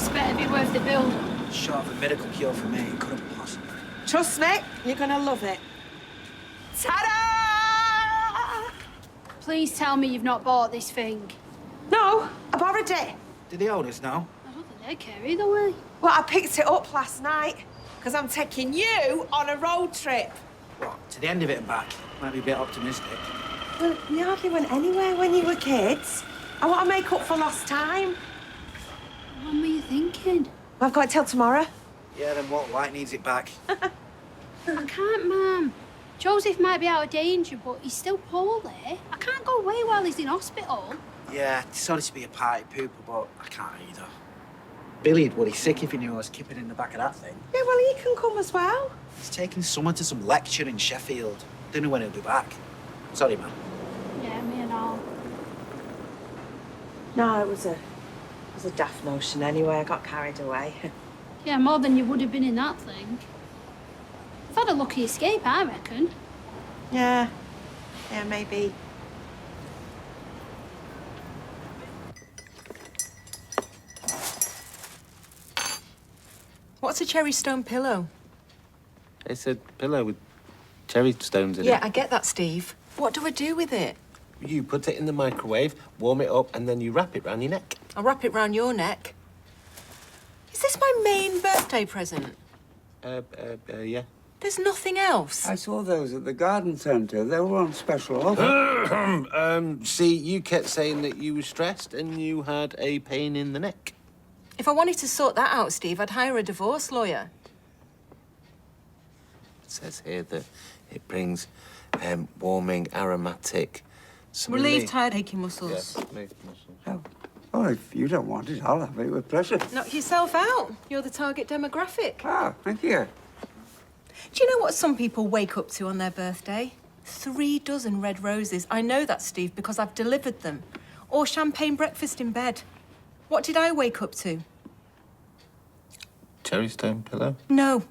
this better be worth the bill. Short of a miracle cure for me, it couldn't possibly. Trust me, you're gonna love it. Ta-da! Please tell me you've not bought this thing. No, I borrowed it. Did the owners know? I don't think they care either way. Well, I picked it up last night because I'm taking you on a road trip. What, to the end of it and back? Might be a bit optimistic. Well, we hardly went anywhere when you were kids. I want to make up for lost time. What were you thinking? Well, I've got it till tomorrow. Yeah, then what? White needs it back. I can't, Mum. Joseph might be out of danger, but he's still poorly. I can't go away while he's in hospital. Yeah, sorry to be a party pooper, but I can't either. Billy'd would he sick if he knew I was kipping in the back of that thing. Yeah, well, he can come as well. He's taking someone to some lecture in Sheffield. Don't know when he'll be back. Sorry, man. Yeah, me and all. No, it was a daft notion anyway. I got carried away. Yeah, more than you would have been in that thing. I've had a lucky escape, I reckon. Yeah, maybe. What's a cherry stone pillow? It's a pillow with cherry stones in it. Yeah, I get that, Steve. What do I do with it? You put it in the microwave, warm it up, and then you wrap it round your neck. I'll wrap it round your neck. Is this my main birthday present? Yeah. There's nothing else. I saw those at the garden centre. They were on special offer. See, you kept saying that you were stressed and you had a pain in the neck. If I wanted to sort that out, Steve, I'd hire a divorce lawyer. It says here that it brings warming, aromatic... Relieve tired, aching muscles. Yes, relieve muscles. Oh. Well, if you don't want it, I'll have it with pleasure. Knock yourself out. You're the target demographic. Ah, thank you. Do you know what some people wake up to on their birthday? 3 dozen red roses. I know that, Steve, because I've delivered them. Or champagne breakfast in bed. What did I wake up to? Cherry stone pillow? No.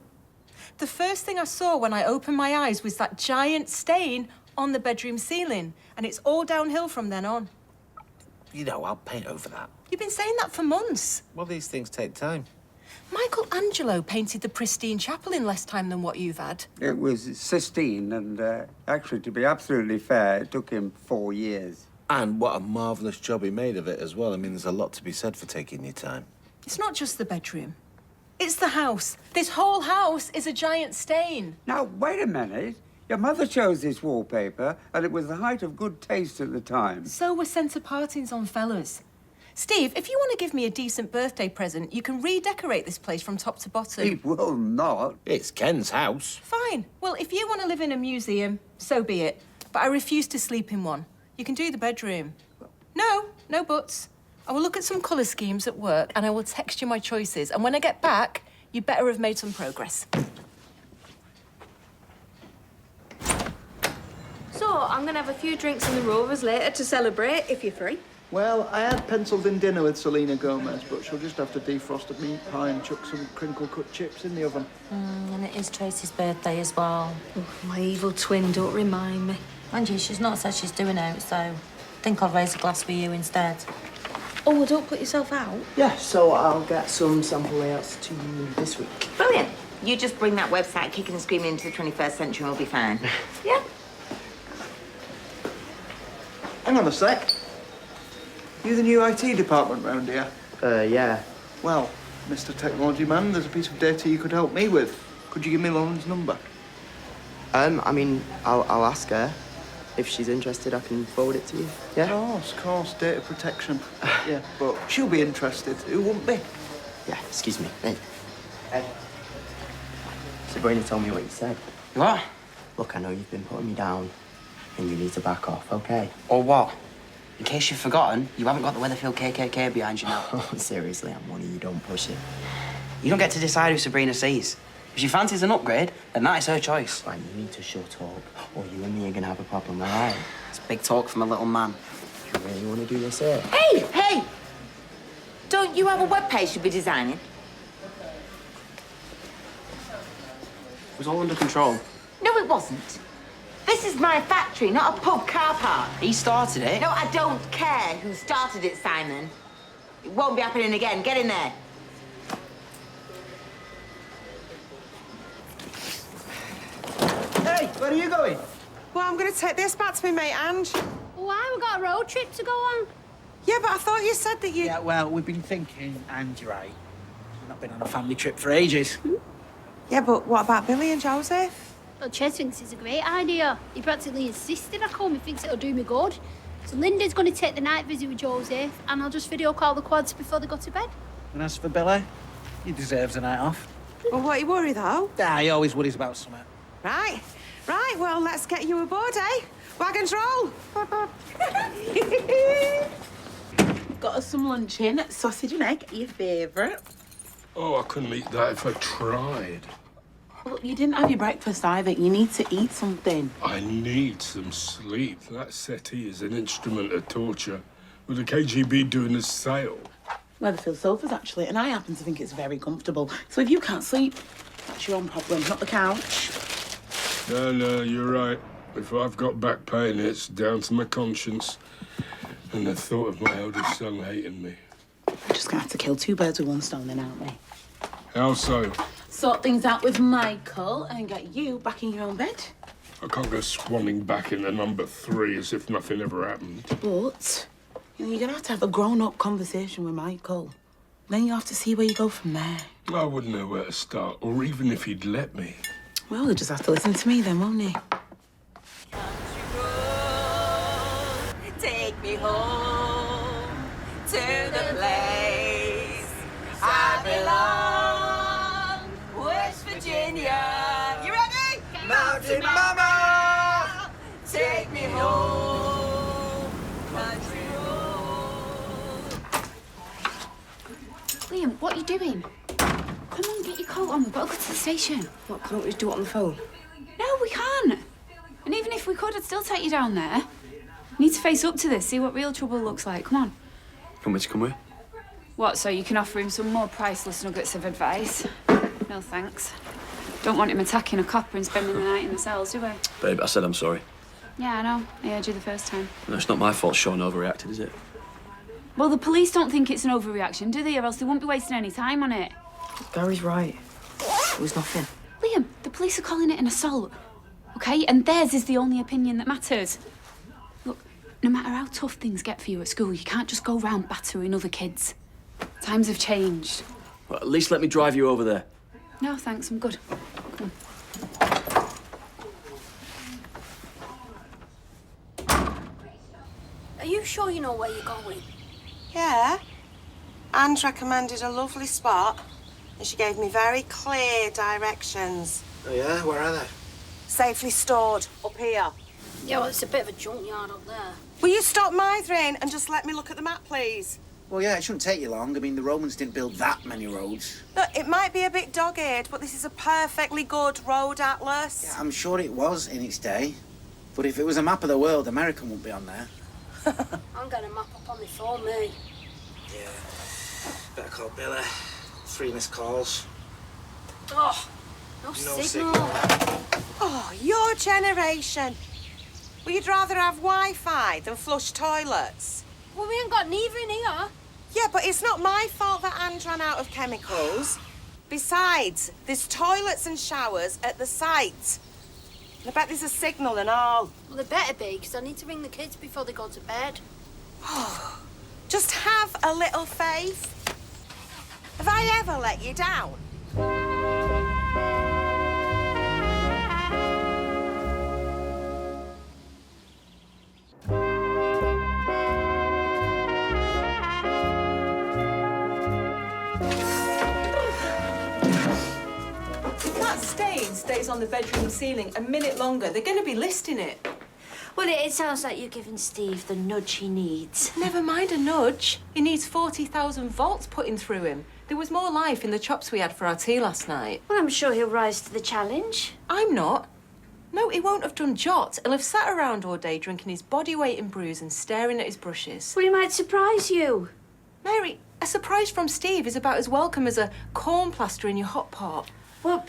The first thing I saw when I opened my eyes was that giant stain on the bedroom ceiling. And it's all downhill from then on. You know, I'll paint over that. You've been saying that for months. Well, these things take time. Michelangelo painted the pristine chapel in less time than what you've had. It was Sistine, and actually, to be absolutely fair, it took him 4 years. And what a marvellous job he made of it as well. I mean, there's a lot to be said for taking your time. It's not just the bedroom. It's the house. This whole house is a giant stain. Now, wait a minute. Your mother chose this wallpaper, and it was the height of good taste at the time. So were centre partings on fellas. Steve, if you want to give me a decent birthday present, you can redecorate this place from top to bottom. He will not. It's Ken's house. Fine. Well, if you want to live in a museum, so be it. But I refuse to sleep in one. You can do the bedroom. No buts. I will look at some colour schemes at work and I will text you my choices. And when I get back, you better have made some progress. So, I'm going to have a few drinks in the Rovers later to celebrate, if you're free. Well, I had penciled in dinner with Selena Gomez, but she'll just have to defrost a meat pie and chuck some crinkle-cut chips in the oven. And it is Tracy's birthday as well. Oh, my evil twin, don't remind me. Mind you, she's not said she's doing out, so I think I'll raise a glass for you instead. Oh, well, don't put yourself out. Yeah, so I'll get some sample layouts to you this week. Brilliant. You just bring that website kicking and screaming into the 21st century and we'll be fine. Yeah? Hang on a sec. You the new IT department round here? Yeah. Well, Mr. Technology Man, there's a piece of data you could help me with. Could you give me Lauren's number? I mean, I'll ask her. If she's interested, I can forward it to you. Yeah? Of course, data protection. Yeah, but she'll be interested. Who wouldn't be? Yeah, excuse me. Hey. Sabrina told me what you said. What? Look, I know you've been putting me down, and you need to back off, okay? Or what? In case you've forgotten, you haven't got the Weatherfield KKK behind you now. Seriously, I'm one of you, don't push it. You don't get to decide who Sabrina sees. If she fancies an upgrade, then that is her choice. Fine, you need to shut up, or you and me are gonna have a problem, all right? It's big talk from a little man. You really want to do this here? Hey! Don't you have a webpage you'll be designing? It was all under control. No, it wasn't. This is my factory, not a pub car park. He started it. No, I don't care who started it, Simon. It won't be happening again. Get in there. Where are you going? Well, I'm going to take this back to my mate Ange. Why? We've got a road trip to go on. Yeah, but I thought you said that you... Yeah, well, we've been thinking, and you're right. We've not been on a family trip for ages. Yeah, but what about Billy and Joseph? Well, Ches thinks it's a great idea. He practically insisted I come. He thinks it'll do me good. So Linda's going to take the night visit with Joseph, and I'll just video call the quads before they go to bed. And as for Billy, he deserves a night off. Well, what are you worried, though? Ah, he always worries about something. Right, well, let's get you aboard, eh? Wagons roll. Got us some lunch in. Sausage and egg, your favourite. Oh, I couldn't eat that if I tried. Well, you didn't have your breakfast either. You need to eat something. I need some sleep. That settee is an instrument of torture. With the KGB doing a sale. Weatherfield sofas, actually, and I happen to think it's very comfortable. So if you can't sleep, that's your own problem, not the couch. No, you're right. If I've got back pain, it's down to my conscience. And the thought of my eldest son hating me. We're just gonna have to kill two birds with one stone then, aren't we? How so? Sort things out with Michael and get you back in your own bed. I can't go swanning back into number 3 as if nothing ever happened. But you're gonna have to have a grown-up conversation with Michael. Then you have to see where you go from there. I wouldn't know where to start, or even if he'd let me. Well, he'll just have to listen to me then, won't he? Take me home to the place I belong, West Virginia. You ready? Mountain Mama! Take me home, country road. Liam, what are you doing? Come on, get your coat on. We've got to go to the station. What, can't we just do it on the phone? No, we can't. And even if we could, I'd still take you down there. We need to face up to this, see what real trouble looks like. Come on. Want me to come with? What, so you can offer him some more priceless nuggets of advice? No thanks. Don't want him attacking a copper and spending the night in the cells, do we? Babe, I said I'm sorry. Yeah, I know. I heard you the first time. No, it's not my fault Sean overreacted, is it? Well, the police don't think it's an overreaction, do they? Or else they won't be wasting any time on it. Gary's right. It was nothing. Liam, the police are calling it an assault. OK? And theirs is the only opinion that matters. Look, no matter how tough things get for you at school, you can't just go round battering other kids. Times have changed. Well, at least let me drive you over there. No, thanks, I'm good. Come on. Are you sure you know where you're going? Yeah. Ange recommended a lovely spot, and she gave me very clear directions. Oh, yeah? Where are they? Safely stored up here. Yeah, well, it's a bit of a junkyard up there. Will you stop mithering and just let me look at the map, please? Well, yeah, it shouldn't take you long. I mean, the Romans didn't build that many roads. Look, it might be a bit dog-eared, but this is a perfectly good road atlas. Yeah, I'm sure it was in its day. But if it was a map of the world, America wouldn't be on there. I'm going to map up on my phone, me. Yeah. Better call Billy. 3 missed calls. Oh, no signal. Oh, your generation. Well, you'd rather have Wi-Fi than flush toilets. Well, we ain't got neither in here. Yeah, but it's not my fault that Ange ran out of chemicals. Besides, there's toilets and showers at the site. And I bet there's a signal and all. Well, there better be, because I need to ring the kids before they go to bed. Oh, just have a little faith. Have I ever let you down? That stain stays on the bedroom ceiling a minute longer. They're going to be listing it. Well, it sounds like you're giving Steve the nudge he needs. Never mind a nudge. He needs 40,000 volts putting through him. There was more life in the chops we had for our tea last night. Well, I'm sure he'll rise to the challenge. I'm not. No, he won't have done jot. He'll have sat around all day drinking his body weight in brews and staring at his brushes. Well, he might surprise you. Mary, a surprise from Steve is about as welcome as a corn plaster in your hot pot. Well,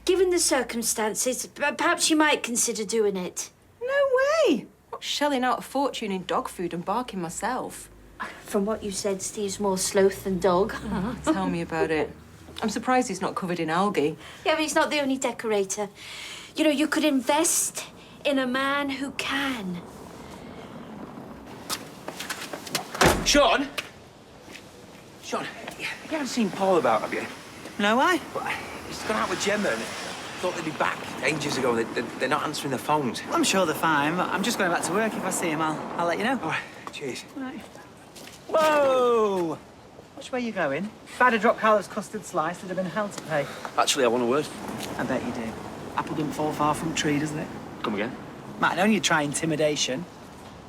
given the circumstances, perhaps you might consider doing it. No way! Not shelling out a fortune in dog food and barking myself. From what you said, Steve's more sloth than dog. Tell me about it. I'm surprised he's not covered in algae. Yeah, but he's not the only decorator. You know, you could invest in a man who can. Sean? Sean, you haven't seen Paul about, have you? No, why? Well, he's gone out with Gemma and thought they'd be back ages ago. They're not answering their phones. I'm sure they're fine. I'm just going back to work. If I see him, I'll let you know. All right, cheers. Right. Whoa! Which way are you going? If I'd have dropped Carla's custard slice, there'd have been hell to pay. Actually, I want a word. I bet you do. Apple doesn't fall far from tree, doesn't it? Come again? Matt, I know you try intimidation.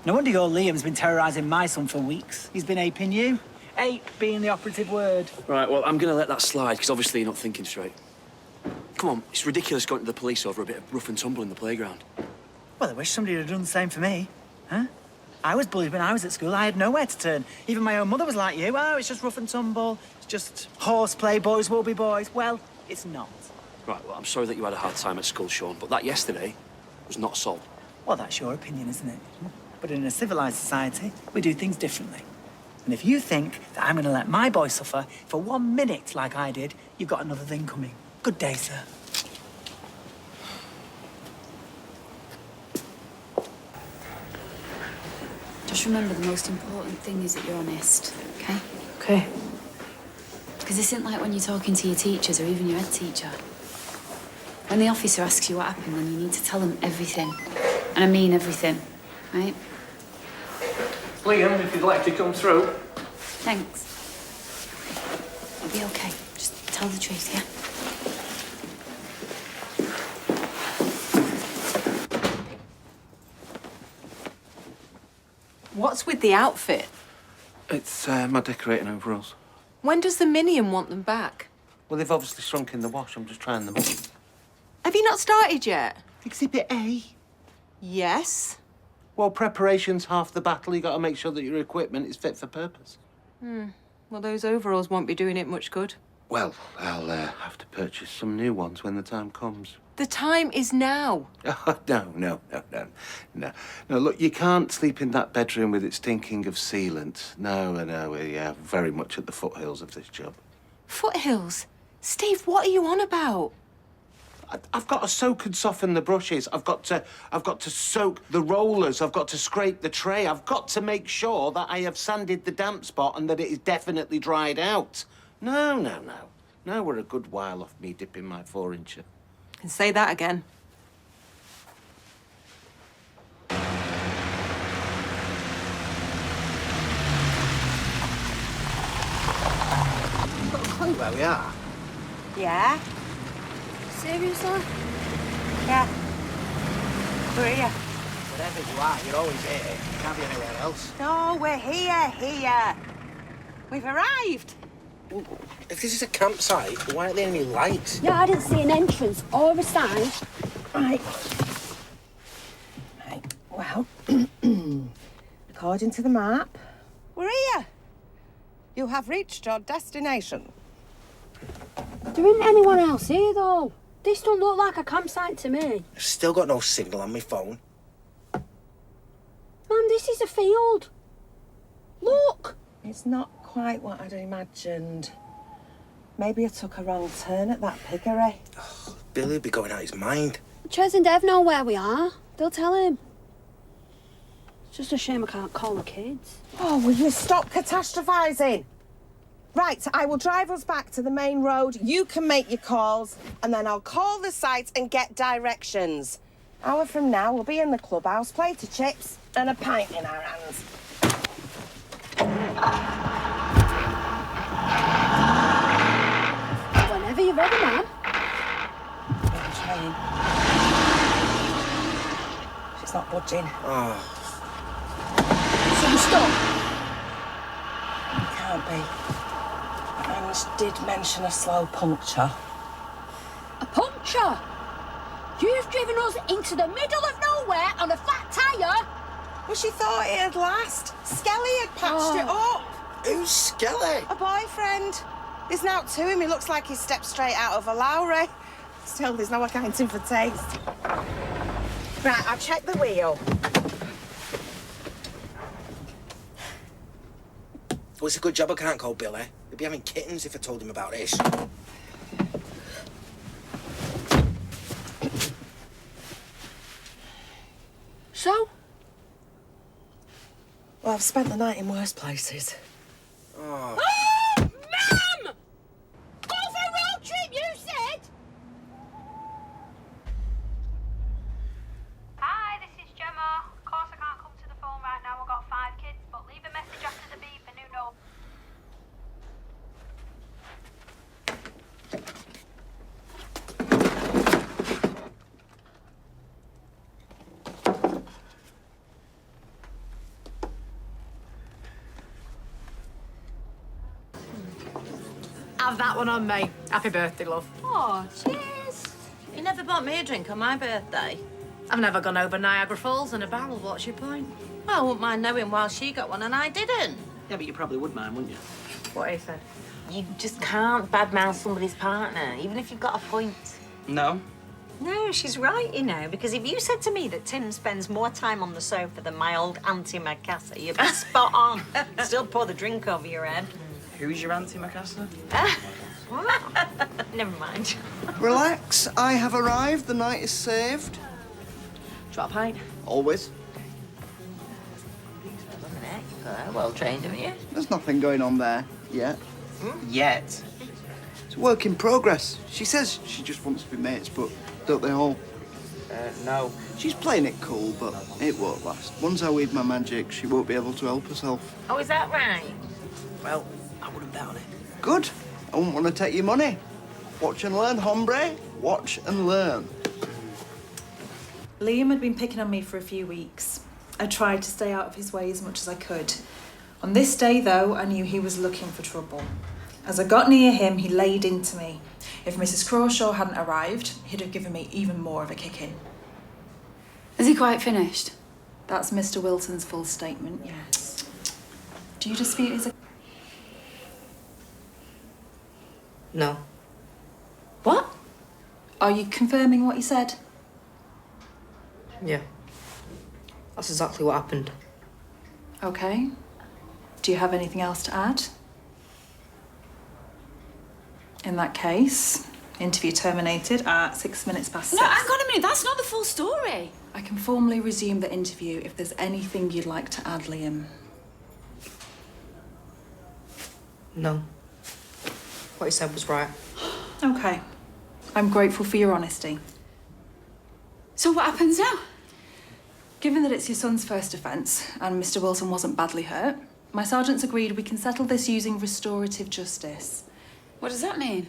No wonder your Liam's been terrorising my son for weeks. He's been aping you. Ape being the operative word. Right, well, I'm going to let that slide, because obviously you're not thinking straight. Come on, it's ridiculous going to the police over a bit of rough and tumble in the playground. Well, I wish somebody had done the same for me. Huh? I was bullied when I was at school. I had nowhere to turn. Even my own mother was like you. Oh, it's just rough and tumble. It's just horseplay, boys will be boys. Well, it's not. Right, well, I'm sorry that you had a hard time at school, Sean, but that yesterday was not assault. Well, that's your opinion, isn't it? But in a civilised society, we do things differently. And if you think that I'm going to let my boy suffer for 1 minute like I did, you've got another thing coming. Good day, sir. Just remember, the most important thing is that you're honest, okay? Okay. Because this isn't like when you're talking to your teachers or even your head teacher. When the officer asks you what happened, then you need to tell them everything. And I mean everything, right? Liam, if you'd like to come through. Thanks. It'll be okay. Just tell the truth, yeah? What's with the outfit? It's my decorating overalls. When does the Minion want them back? Well, they've obviously shrunk in the wash. I'm just trying them on. Have you not started yet? Exhibit A. Yes. Well, preparation's half the battle. You got to make sure that your equipment is fit for purpose. Well, those overalls won't be doing it much good. Well, I'll have to purchase some new ones when the time comes. The time is now. Oh, no. No, look, you can't sleep in that bedroom with it stinking of sealant. No, we're very much at the foothills of this job. Foothills? Steve, what are you on about? I've got to soak and soften the brushes. I've got to soak the rollers. I've got to scrape the tray. I've got to make sure that I have sanded the damp spot and that it is definitely dried out. No. Now we're a good while off me dipping my 4-incher. And say that again. You've got a clue where we are? Yeah? Seriously? Yeah. We're here. Wherever you are, you're always here. You can't be anywhere else. No, we're here. We've arrived. Well, if this is a campsite, why aren't there any lights? Yeah, I didn't see an entrance or a sign. Right. Well, according to the map, we're here. You have reached your destination. There isn't anyone else here, though. This don't look like a campsite to me. I've still got no signal on my phone. Mum, this is a field. Look. It's not quite what I'd imagined. Maybe I took a wrong turn at that piggery. Oh, Billy'll be going out his mind. Ches and Dev know where we are. They'll tell him. It's just a shame I can't call the kids. Oh, will you stop catastrophising? Right, I will drive us back to the main road. You can make your calls, and then I'll call the site and get directions. Hour from now, we'll be in the clubhouse, plate of chips and a pint in our hands. Whenever you're ready, Mum. I'm trying. She's not budging. Oh. So we stop? It can't be. Ange did mention a slow puncture. A puncture? You've driven us into the middle of nowhere on a fat tyre? Well, she thought it'd last. Skelly had patched it up. Who's Skelly? A boyfriend. There's now to him. He looks like he stepped straight out of a Lowry. Still, there's no accounting for taste. Right, I've checked the wheel. Well, it's a good job I can't call Billy. He'd be having kittens if I told him about this. Well, I've spent the night in worse places. Oh, Mum! Go for a road trip, you said? Hi, this is Gemma. Of course I can't come to the phone right now. I've got 5 kids, but leave a message after the beep and who knows. Have that one on me. Happy birthday, love. Oh, cheers. You never bought me a drink on my birthday. I've never gone over Niagara Falls in a barrel. What's your point? Well, I wouldn't mind knowing why she got one and I didn't. Yeah, but you probably would mind, wouldn't you? What he said. You just can't badmouth somebody's partner, even if you've got a point. No. No, she's right, you know, because if you said to me that Tim spends more time on the sofa than my old Auntie Macassar, you'd be spot on. Still pour the drink over your head. Who's your Auntie Macassar? What? Never mind. Relax, I have arrived. The night is saved. Do you want a pint? Always. Well trained, haven't you? There's nothing going on there yet. Yet? It's a work in progress. She says she just wants to be mates, but don't they all? No. She's playing it cool, but it won't last. Once I weave my magic, she won't be able to help herself. Oh, is that right? Well, I wouldn't bet on it. Good. I wouldn't want to take your money. Watch and learn, hombre. Watch and learn. Liam had been picking on me for a few weeks. I tried to stay out of his way as much as I could. On this day, though, I knew he was looking for trouble. As I got near him, he laid into me. If Mrs. Crawshaw hadn't arrived, he'd have given me even more of a kicking. Is he quite finished? That's Mr. Wilson's full statement, yes. Do you dispute his... No. What? Are you confirming what he said? Yeah. That's exactly what happened. Okay. Do you have anything else to add? In that case, interview terminated at 6 minutes past 6. No, hang on a minute, that's not the full story. I can formally resume the interview if there's anything you'd like to add, Liam. No. What he said was right. Okay. I'm grateful for your honesty. So what happens now? Given that it's your son's first offence and Mr. Wilson wasn't badly hurt, my sergeants agreed we can settle this using restorative justice. What does that mean?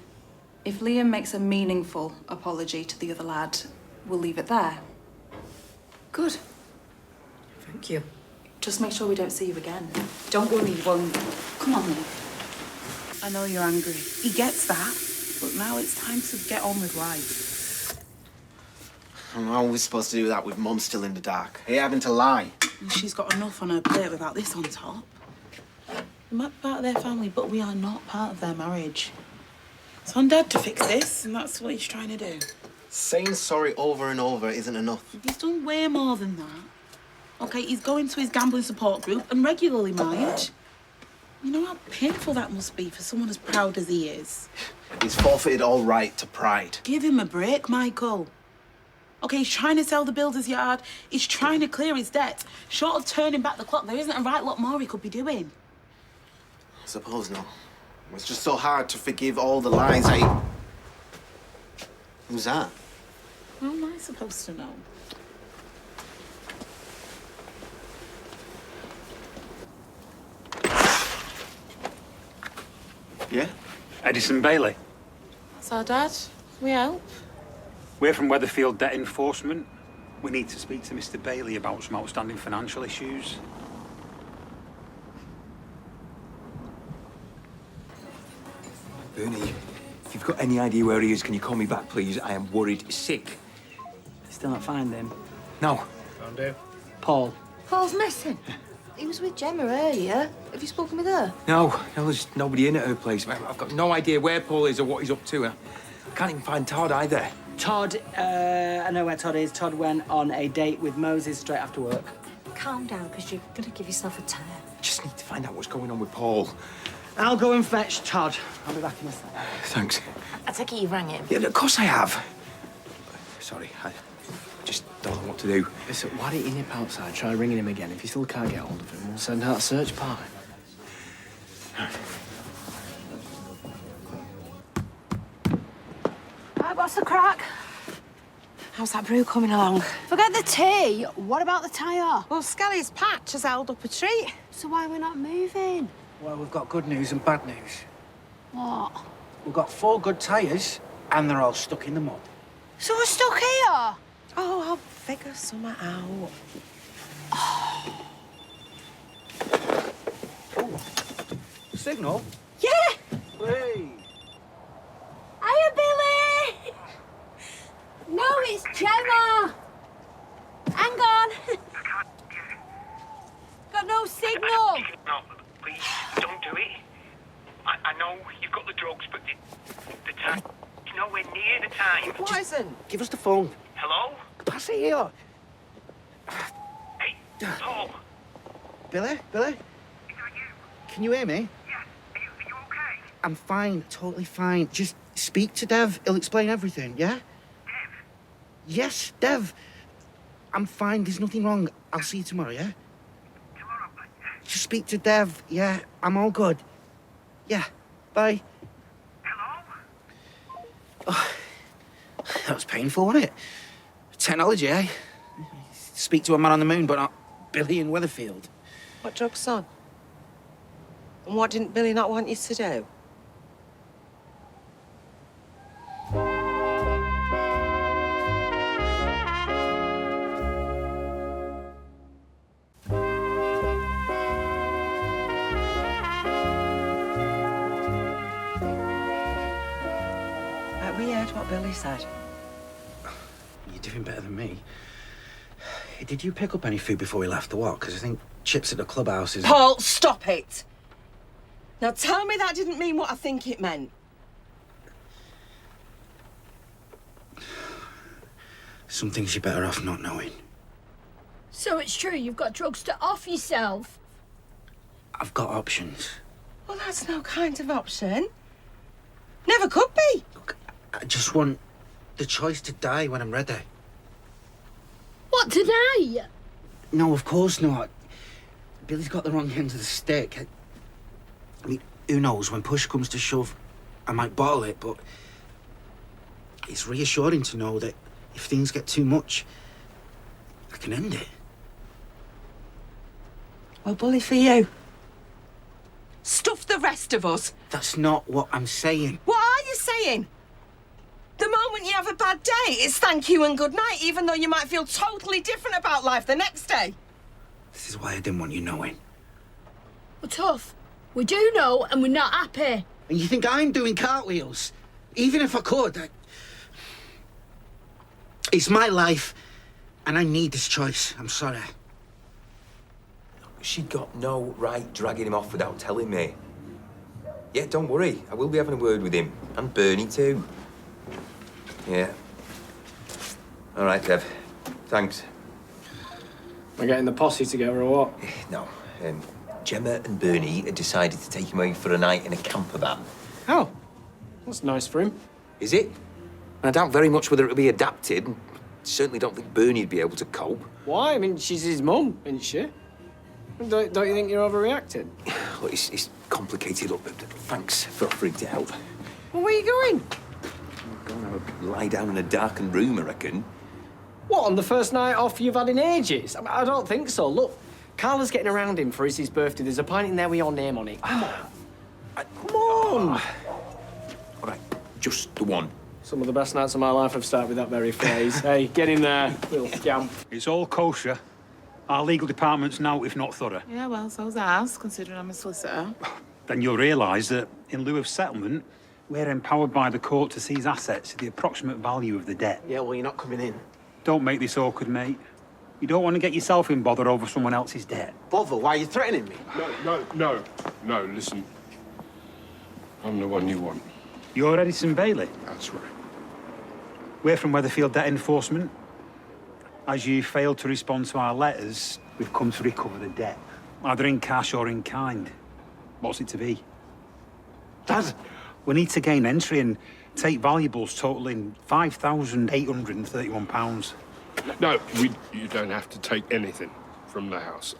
If Liam makes a meaningful apology to the other lad, we'll leave it there. Good. Thank you. Just make sure we don't see you again. Don't worry, you won't. Come on, Liam. I know you're angry. He gets that. But now it's time to get on with life. How are we supposed to do that with Mum still in the dark? Are you having to lie? And she's got enough on her plate without this on top. We might be part of their family, but we are not part of their marriage. It's on Dad to fix this, and that's what he's trying to do. Saying sorry over and over isn't enough. He's done way more than that. Okay, he's going to his gambling support group and regularly, mind. You know how painful that must be for someone as proud as he is. He's forfeited all right to pride. Give him a break, Michael. Okay, he's trying to sell the builder's yard. He's trying to clear his debt. Short of turning back the clock, there isn't a right lot more he could be doing. I suppose not. It's just so hard to forgive all the lies I... Who's that? How am I supposed to know? Yeah? Edison Bailey. That's our Dad. We help. We're from Weatherfield Debt Enforcement. We need to speak to Mr. Bailey about some outstanding financial issues. Bernie, if you've got any idea where he is, can you call me back, please? I am worried sick. Still not find him? No. Found him. Paul. Paul's missing. He was with Gemma earlier. Have you spoken with her? No, there's nobody in at her place. I've got no idea where Paul is or what he's up to. I can't even find Todd either. Todd, I know where Todd is. Todd went on a date with Moses straight after work. Calm down, because you're going to give yourself a tear. Just need to find out what's going on with Paul. I'll go and fetch Todd. I'll be back in a sec. Thanks. I take it you rang him. Yeah, of course I have. sorry. I just don't know what to do. Listen, why don't you nip outside, try ringing him again? If you still can't get hold of him, we'll send out a search party. Right, what's the crack? How's that brew coming along? Forget the tea. What about the tyre? Well, Skelly's patch has held up a treat. So why are we not moving? Well, we've got good news and bad news. What? We've got 4 good tyres, and they're all stuck in the mud. So we're stuck here? Oh, I'll figure something out. Signal? Yeah! Hey! Hiya, Billy! No, it's Gemma! Hang on! Got no signal! No, please, don't do it. I know you've got the drugs, but the time is nowhere near the time. What isn't? Give us the phone. Hello? Pass it here. Hey, Paul. Billy? Can you hear me? Yeah, are you okay? I'm fine, totally fine. Just speak to Dev. He'll explain everything, yeah? Dev? Yes, Dev. I'm fine. There's nothing wrong. I'll see you tomorrow, yeah? Tomorrow? Just speak to Dev. Yeah, I'm all good. Yeah, bye. Hello? Oh, that was painful, wasn't it? Technology, eh? Speak to a man on the moon, but not Billy in Weatherfield. What drugs on? And what didn't Billy not want you to do? We heard what Billy said. You're doing better than me. Did you pick up any food before we left the walk? Because I think chips at the clubhouse is... Paul, stop it! Now tell me that didn't mean what I think it meant. Some things you're better off not knowing. So it's true, you've got drugs to off yourself? I've got options. Well, that's no kind of option. Never could be. Look, I just want the choice to die when I'm ready. What, today? No, of course not. Billy's got the wrong end of the stick. I mean, who knows? When push comes to shove, I might bottle it, but it's reassuring to know that if things get too much, I can end it. Well, bully for you. Stuff the rest of us. That's not what I'm saying. What are you saying? The moment you have a bad day, it's thank you and good night, even though you might feel totally different about life the next day. This is why I didn't want you knowing. We're tough. We do know, and we're not happy. And you think I'm doing cartwheels? Even if I could, It's my life, and I need this choice. I'm sorry. She got no right dragging him off without telling me. Yeah, don't worry. I will be having a word with him. And Bernie, too. Yeah. All right, Dev. Thanks. We're getting the posse together, or what? No. Gemma and Bernie had decided to take him away for a night in a camper van. Oh, that's nice for him. Is it? I doubt very much whether it'll be adapted. Certainly don't think Bernie'd be able to cope. Why? I mean, she's his mum, isn't she? Don't you think you're overreacting? Look, it's complicated. Look, thanks for offering to help. Well, where are you going? Go and have a lie down in a darkened room, I reckon. What, on the first night off you've had in ages? I don't think so. Look, Carla's getting around him for his birthday. There's a pint in there with your name on it. Come on. Come on. All right, just the one. Some of the best nights of my life have started with that very phrase. Hey, get in there, little scamp. It's all kosher. Our legal department's now, if not thorough. Yeah, well, so's ours, considering I'm a solicitor. Then you'll realise that in lieu of settlement, we're empowered by the court to seize assets to the approximate value of the debt. Yeah, well, you're not coming in. Don't make this awkward, mate. You don't want to get yourself in bother over someone else's debt. Bother? Why are you threatening me? No, listen. I'm the one you want. You're Edison Bailey? That's right. We're from Weatherfield Debt Enforcement. As you failed to respond to our letters, we've come to recover the debt, either in cash or in kind. What's it to be? Dad! We need to gain entry and take valuables totalling £5,831. No, you don't have to take anything from the house.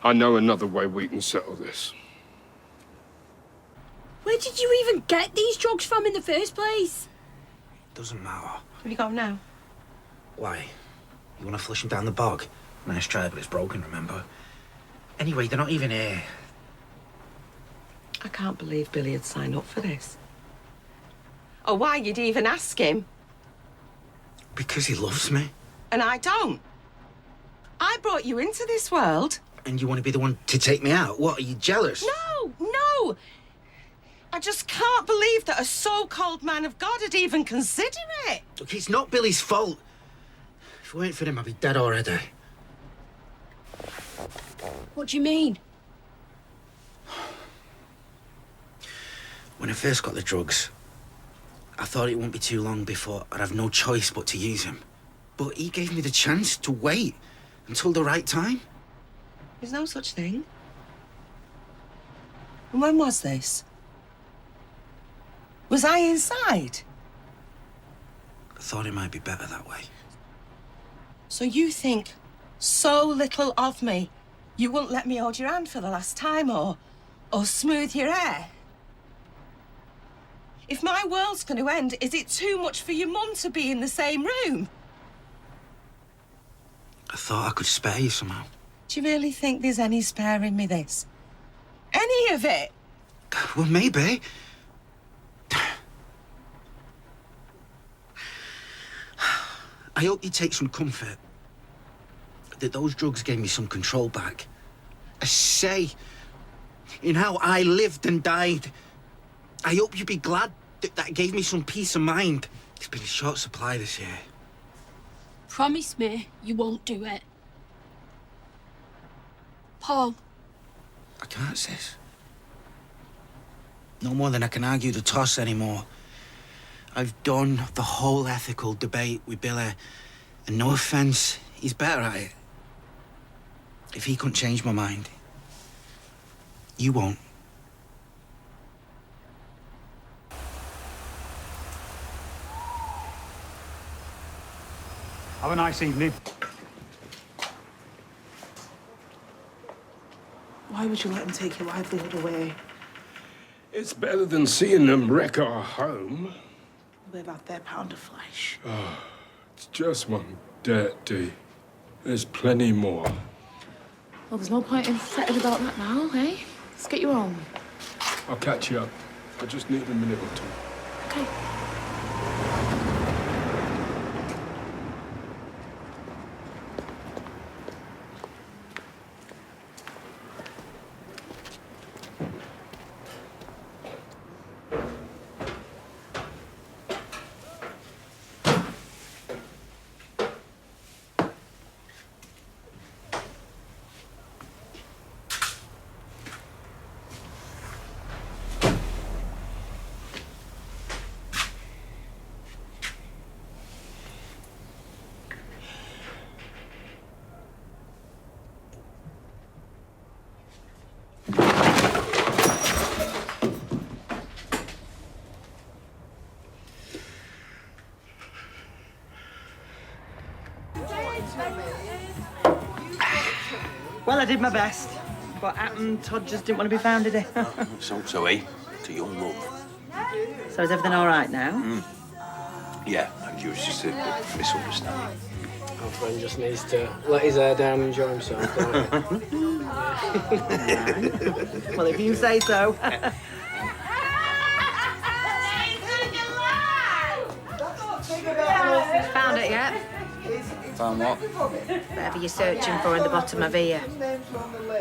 I know another way we can settle this. Where did you even get these drugs from in the first place? Doesn't matter. Have you got them now? Why? You want to flush them down the bog? Nice try, but it's broken, remember? Anyway, they're not even here. I can't believe Billy had signed up for this. Or why you'd even ask him. Because he loves me. And I don't. I brought you into this world. And you want to be the one to take me out? What, are you jealous? No! I just can't believe that a so-called man of God would even consider it. Look, it's not Billy's fault. If it weren't for him, I'd be dead already. What do you mean? When I first got the drugs, I thought it wouldn't be too long before I'd have no choice but to use them. But he gave me the chance to wait until the right time. There's no such thing. And when was this? Was I inside? I thought it might be better that way. So you think so little of me, you wouldn't let me hold your hand for the last time or smooth your hair? If my world's going to end, is it too much for your mum to be in the same room? I thought I could spare you somehow. Do you really think there's any sparing me this? Any of it? Well, maybe. I hope you take some comfort that those drugs gave me some control back. A say in how I lived and died. I hope you'd be glad that that gave me some peace of mind. It's been a short supply this year. Promise me you won't do it. Paul. I can't, sis. No more than I can argue the toss anymore. I've done the whole ethical debate with Billy, and no offence, he's better at it. If he couldn't change my mind, you won't. Have a nice evening. Why would you let him take your livelihood away? It's better than seeing them wreck our home. They've had their pound of flesh. Oh, it's just one dirt, Dee. There's plenty more. Well, there's no point in fretting about that now, eh? Let's get you home. I'll catch you up. I just need a minute or two. Okay. Well, I did my best. What happened? Todd just didn't want to be found, did he? So, it's a young love. So is everything all right now? Yeah, it was just a misunderstanding. Our friend just needs to let his hair down and enjoy himself, don't he? Well, if you say so. Found it yet? Found what? Whatever you're searching for in the bottom of here.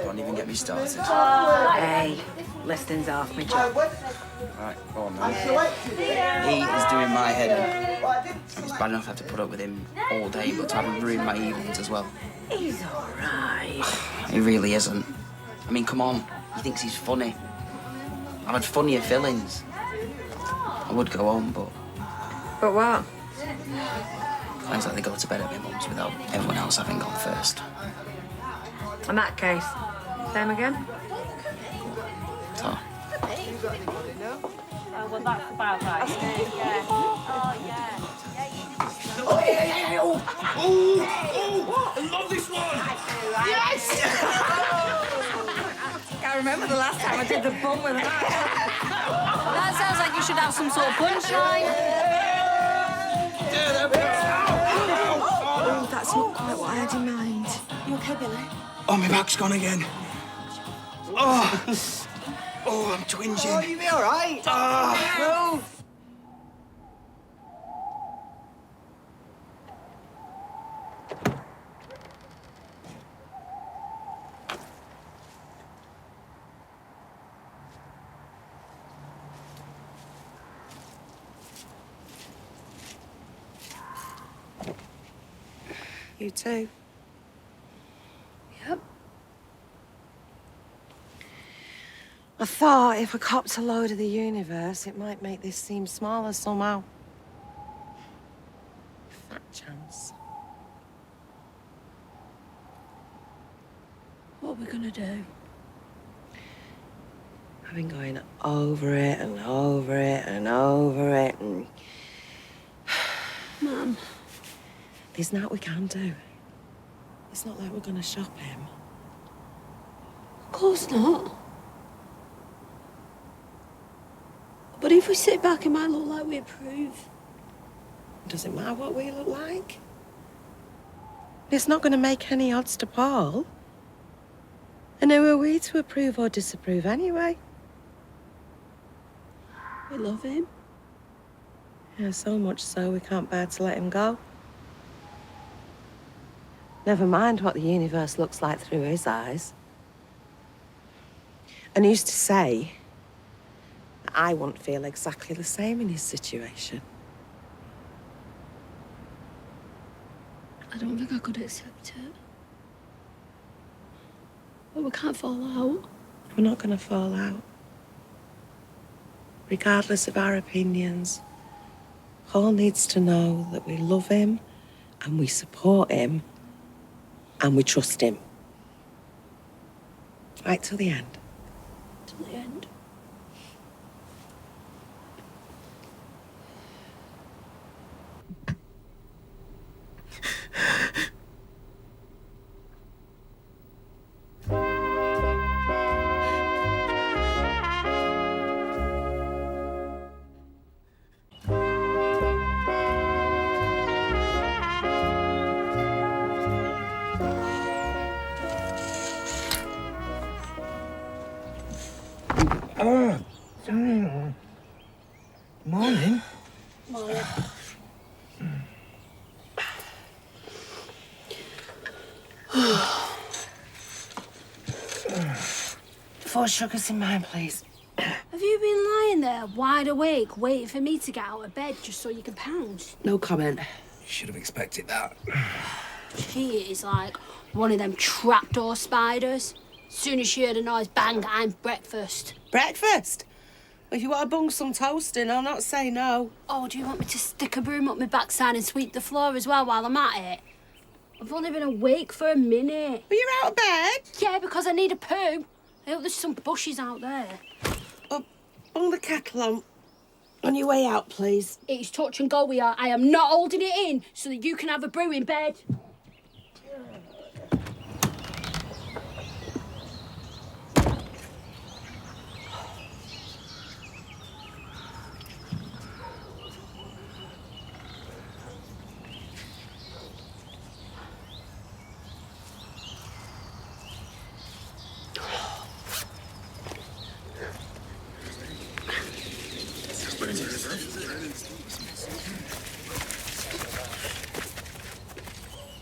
Don't even get me started. Hey, listening's half my job. Right, go on, man. He is doing my head in. It's bad enough I have to put up with him all day, but to have him ruin my evenings as well. He's all right. He really isn't. I mean, come on. He thinks he's funny. I've had funnier fillings. I would go home, but... But what? Things like they go to bed at my mum's without everyone else having gone first. In that case, same again? So, well, that's about right. Yeah. Oh, yeah. Oh, yeah. Oh, I love this one. Yes! I remember the last time I did the bum with that. That sounds like you should have some sort of punchline. Oh, that's not quite what I had in mind. You okay, Billy? Oh, my back's gone again. Oh, I'm twinging. Oh, you be all right? Oh. Move. You too? Yep. I thought if I copped a load of the universe, it might make this seem smaller somehow. Fat chance. What are we gonna do? I've been going over it and over it and over it and... Mum. There's naught we can do. It's not like we're gonna shop him. Of course not. But if we sit back, it might look like we approve. Does it matter what we look like? It's not gonna make any odds to Paul. And who are we to approve or disapprove anyway? We love him. Yeah, so much so we can't bear to let him go. Never mind what the universe looks like through his eyes. And he used to say that I wouldn't feel exactly the same in his situation. I don't think I could accept it. But we can't fall out. We're not going to fall out. Regardless of our opinions, Paul needs to know that we love him and we support him and we trust him. Right till the end. Till the end. Morning. Morning. Four sugars in mine, please. Have you been lying there, wide awake, waiting for me to get out of bed just so you can pounce? No comment. Should have expected that. She is like one of them trapdoor spiders. Soon as she heard a noise, bang, I'm breakfast. Breakfast? If you want to bung some toasting, I'll not say no. Oh, do you want me to stick a broom up my backside and sweep the floor as well while I'm at it? I've only been awake for a minute. Are you out of bed? Yeah, because I need a poo. I hope there's some bushes out there. Bung the kettle on your way out, please. It's touch and go we are. I am not holding it in so that you can have a brew in bed.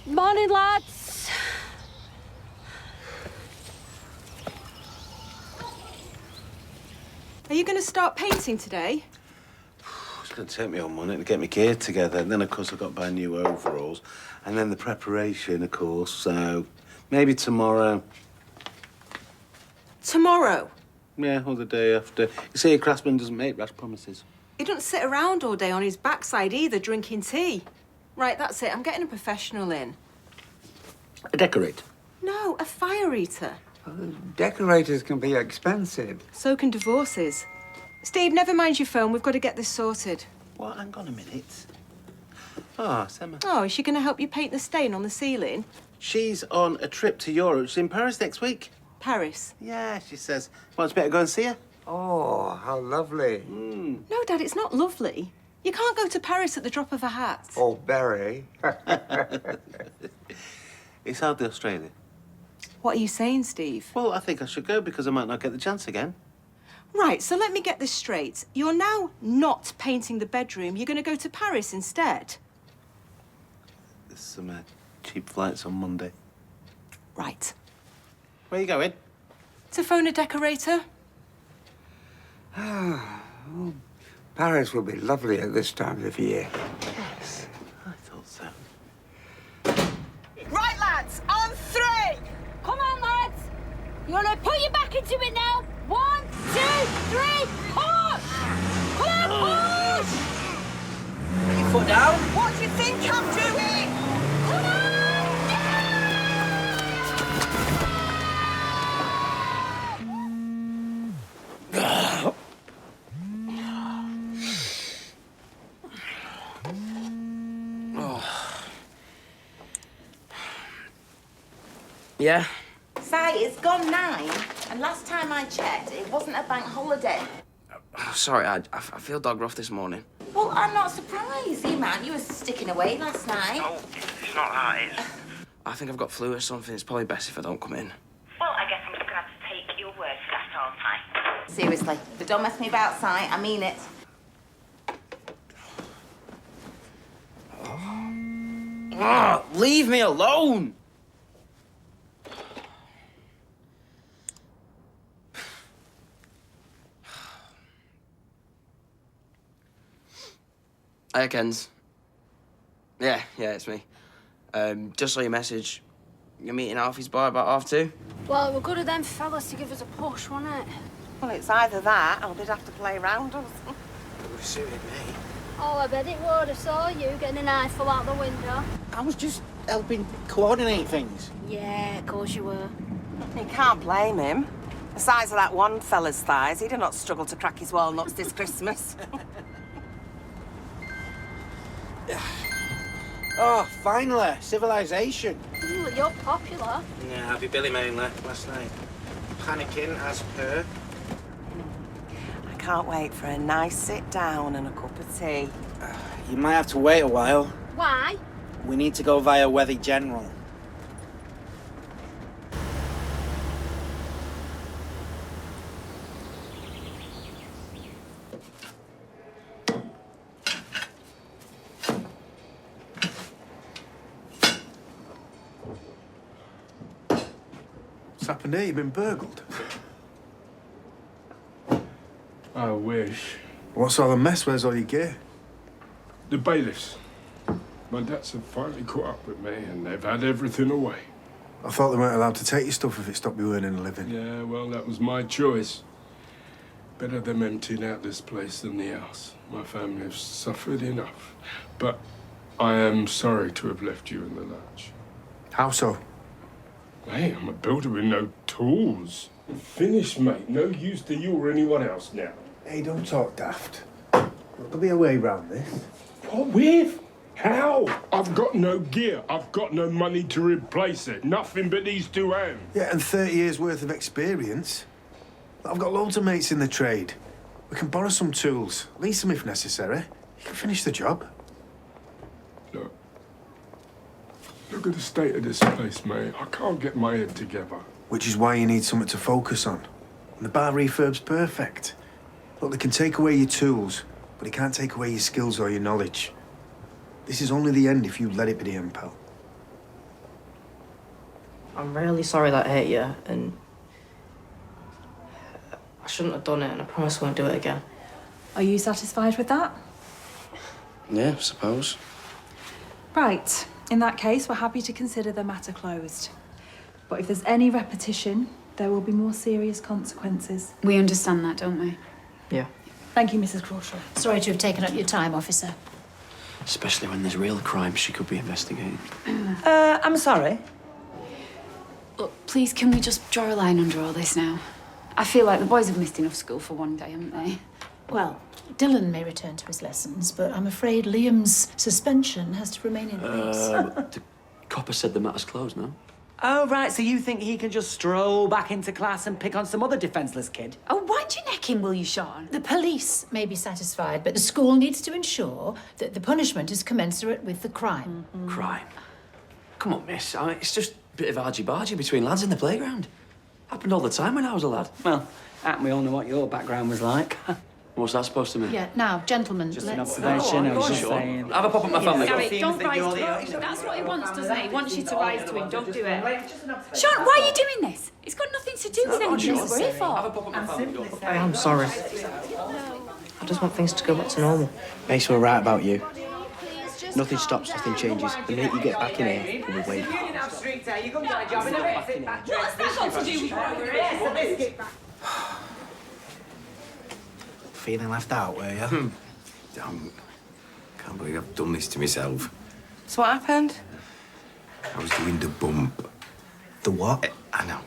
Morning, lads. Are you going to start painting today? It's going to take me all morning to get my gear together. And then, of course, I've got to buy new overalls. And then the preparation, of course. So maybe tomorrow. Tomorrow? Yeah, or the day after. You see, a craftsman doesn't make rash promises. He doesn't sit around all day on his backside either, drinking tea. Right, that's it. I'm getting a professional in. A decorator. No, a fire eater. Decorators can be expensive. So can divorces. Steve, never mind your phone. We've got to get this sorted. What? Hang on a minute. Ah, Emma. Oh, is she going to help you paint the stain on the ceiling? She's on a trip to Europe. She's in Paris next week. Paris? Yeah, she says. Well, it's better go and see her. Oh, how lovely. No, Dad, it's not lovely. You can't go to Paris at the drop of a hat. Oh, Berry. It's hardly Australia. What are you saying, Steve? Well, I think I should go because I might not get the chance again. Right, so let me get this straight. You're now not painting the bedroom. You're going to go to Paris instead. There's some cheap flights on Monday. Right. Where are you going? To phone a decorator? Paris will be lovely at this time of year. Yes, I thought so. Right, lads, on 3. Come on, lads. You want to put your back into it now? 1, 2, 3, push! Come on, push! Put your foot down. What do you think I'm doing? Come on! Yeah? Si, it's gone 9, and last time I checked, it wasn't a bank holiday. Sorry, I feel dog rough this morning. Well, I'm not surprised. You man, you were sticking away last night. Oh, it's not that. I think I've got flu or something. It's probably best if I don't come in. Well, I guess I'm just gonna have to take your word for that, aren't I? Seriously, but don't mess me about, Si. I mean it. Oh, leave me alone! Hi, Kens. Yeah, it's me. Just saw your message. You're meeting Alfie's bar about 2:30? Well, it were good of them fellas to give us a push, wasn't it? Well, it's either that or they'd have to play round us. It would have suited me. Oh, I bet it would. I saw you getting an eyeful out the window. I was just helping coordinate things. Yeah, of course you were. You can't blame him. The size of that one fella's thighs, he'd not struggle to crack his walnuts this Christmas. Oh, finally, civilization. Ooh, you're popular. Yeah, Happy Billy mainly last night. Panicking as per. I can't wait for a nice sit down and a cup of tea. You might have to wait a while. Why? We need to go via Weather General. What's happened here? You've been burgled. I wish. What's all the mess? Where's all your gear? The bailiffs. My dads have finally caught up with me and they've had everything away. I thought they weren't allowed to take your stuff if it stopped you earning a living. Yeah, well, that was my choice. Better them emptying out this place than the house. My family have suffered enough. But I am sorry to have left you in the lurch. How so? Hey, I'm a builder with no tools. Finished, mate. No use to you or anyone else now. Hey, don't talk daft. There'll be a way round this. What with? How? I've got no gear. I've got no money to replace it. Nothing but these 2 hands. Yeah, and 30 years' worth of experience. I've got loads of mates in the trade. We can borrow some tools, lease them if necessary. You can finish the job. Look at the state of this place, mate. I can't get my head together. Which is why you need something to focus on. And the bar refurb's perfect. Look, they can take away your tools, but it can't take away your skills or your knowledge. This is only the end if you let it be the end, pal. I'm really sorry that I hit you, and I shouldn't have done it, and I promise I won't do it again. Are you satisfied with that? Yeah, I suppose. Right. In that case, we're happy to consider the matter closed. But if there's any repetition, there will be more serious consequences. We understand that, don't we? Yeah. Thank you, Mrs. Crawshaw. Sorry to have taken up your time, officer. Especially when there's real crimes she could be investigating. I'm sorry. Look, please, can we just draw a line under all this now? I feel like the boys have missed enough school for one day, haven't they? Well, Dylan may return to his lessons, but I'm afraid Liam's suspension has to remain in place. The copper said the matter's closed now. Oh, right, so you think he can just stroll back into class and pick on some other defenceless kid? Oh, wind your neck in, will you, Sean? The police may be satisfied, but the school needs to ensure that the punishment is commensurate with the crime. Crime? Come on, miss. It's just a bit of argy-bargy between lads in the playground. Happened all the time when I was a lad. Well, we all know what your background was like. What's that supposed to mean? Yeah, now, gentlemen, Just let's... an observation, I was just Sure. saying. Have a pop at my family. Gary, don't rise to him. That's what he wants, doesn't he? He wants you to rise to him. Don't do it. Sean, why are you doing this? It's got nothing to do with anything we're here for. Have a pop at my family. I'm sorry. I just want things to go back to normal. Mace were right about you. Nothing stops, nothing changes. The minute you get back in here, we'll be waiting. What's that got to do with what Feeling left out, were you? Don't. Can't believe I've done this to myself. So what happened? I was doing the bump. The what? I know.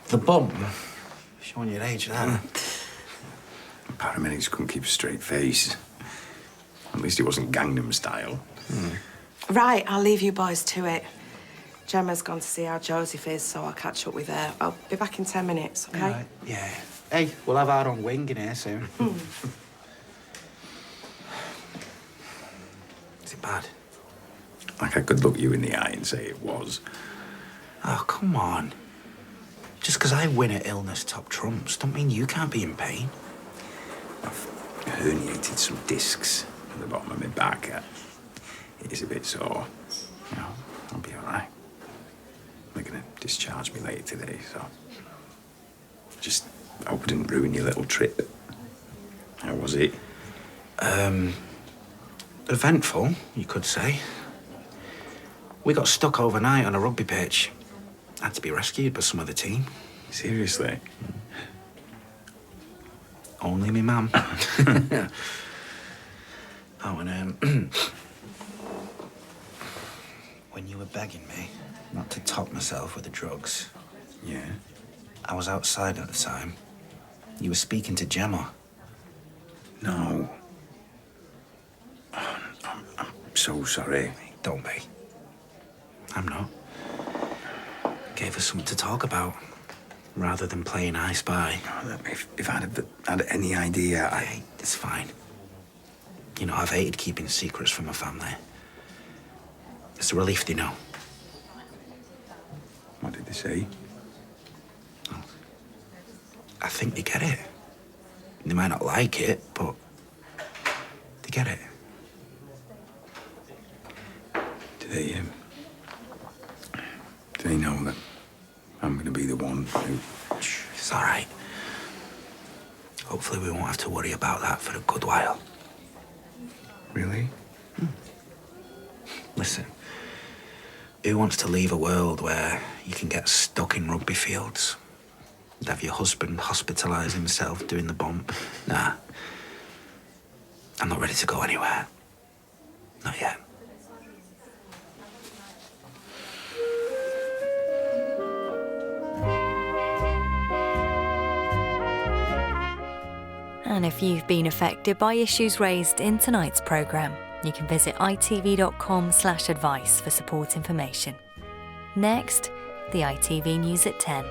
The bump? Showing your age, that. The paramedics couldn't keep a straight face. At least it wasn't Gangnam style. Right, I'll leave you boys to it. Gemma's gone to see how Joseph is, so I'll catch up with her. I'll be back in 10 minutes, okay? Right, yeah. Hey, we'll have our own wing in here soon. Is it bad? Like I could look you in the eye and say it was. Oh, come on. Just because I win at illness top trumps don't mean you can't be in pain. I've herniated some discs at the bottom of my back. It is a bit sore. You know, I'll be all right. They're going to discharge me later today, so... Just hope I didn't ruin your little trip. How was it? Eventful, you could say. We got stuck overnight on a rugby pitch. Had to be rescued by some of the team. Seriously? Only me mum. Oh, and when you were begging me not to top myself with the drugs, yeah, I was outside at the time. You were speaking to Gemma. No. I'm so sorry. Don't be. I'm not. Gave us something to talk about, rather than playing I Spy. Oh, if I'd had any idea, Hey, it's fine. You know, I've hated keeping secrets from my family. It's a relief they know. What did they say? I think they get it. They might not like it, but they get it. Do they know that I'm going to be the one who... It's all right. Hopefully we won't have to worry about that for a good while. Really? Listen, who wants to leave a world where you can get stuck in rugby fields and have your husband hospitalise himself doing the bump? Nah. I'm not ready to go anywhere. Not yet. And if you've been affected by issues raised in tonight's programme, you can visit itv.com/advice for support information. Next, the ITV News at 10.